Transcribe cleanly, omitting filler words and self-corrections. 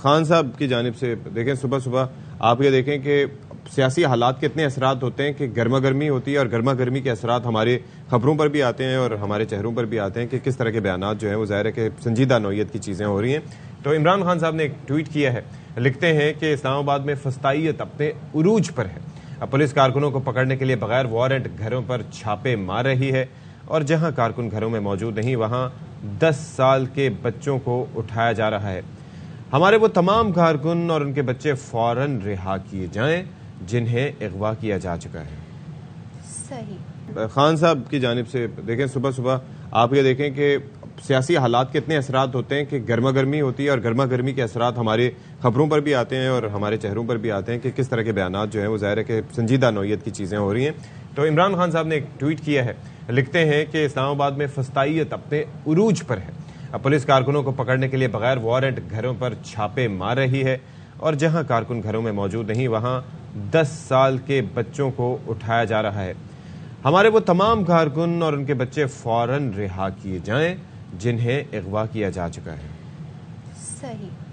خان صاحب کی جانب سے دیکھیں، صبح صبح آپ یہ دیکھیں کہ سیاسی حالات کے اتنے اثرات ہوتے ہیں کہ گرما گرمی ہوتی ہے، اور گرما گرمی کے اثرات ہمارے خبروں پر بھی آتے ہیں اور ہمارے چہروں پر بھی آتے ہیں کہ کس طرح کے بیانات جو ہیں وہ ظاہر ہے کہ سنجیدہ نوعیت کی چیزیں ہو رہی ہیں۔ تو عمران خان صاحب نے ایک ٹویٹ کیا ہے، لکھتے ہیں کہ اسلام آباد میں فسطائیت اپنے عروج پر ہے، اب پولیس کارکنوں کو پکڑنے کے لیے بغیر وارنٹ گھروں پر چھاپے مار رہی ہے، اور جہاں کارکن گھروں میں موجود نہیں وہاں 10 سال کے بچوں کو اٹھایا جا رہا ہے۔ ہمارے وہ تمام کارکن اور ان کے بچے فوراً رہا کیے جائیں جنہیں اغوا کیا جا چکا ہے۔ صحیح۔ خان صاحب کی جانب سے دیکھیں، صبح صبح آپ یہ دیکھیں کہ سیاسی حالات کے اتنے اثرات ہوتے ہیں کہ گرما گرمی ہوتی ہے، اور گرما گرمی کے اثرات ہمارے خبروں پر بھی آتے ہیں اور ہمارے چہروں پر بھی آتے ہیں کہ کس طرح کے بیانات جو ہیں وہ ظاہر ہے کہ سنجیدہ نوعیت کی چیزیں ہو رہی ہیں۔ تو عمران خان صاحب نے ایک ٹویٹ کیا ہے، لکھتے ہیں کہ اسلام آباد میں فسطائیت اپنے عروج پر ہے، اب پولیس کارکنوں کو پکڑنے کے لیے بغیر وارنٹ گھروں پر چھاپے مار رہی ہے، اور جہاں کارکن گھروں میں موجود نہیں وہاں 10 سال کے بچوں کو اٹھایا جا رہا ہے۔ ہمارے وہ تمام کارکن اور ان کے بچے فوراً رہا کیے جائیں جنہیں اغوا کیا جا چکا ہے۔ صحیح۔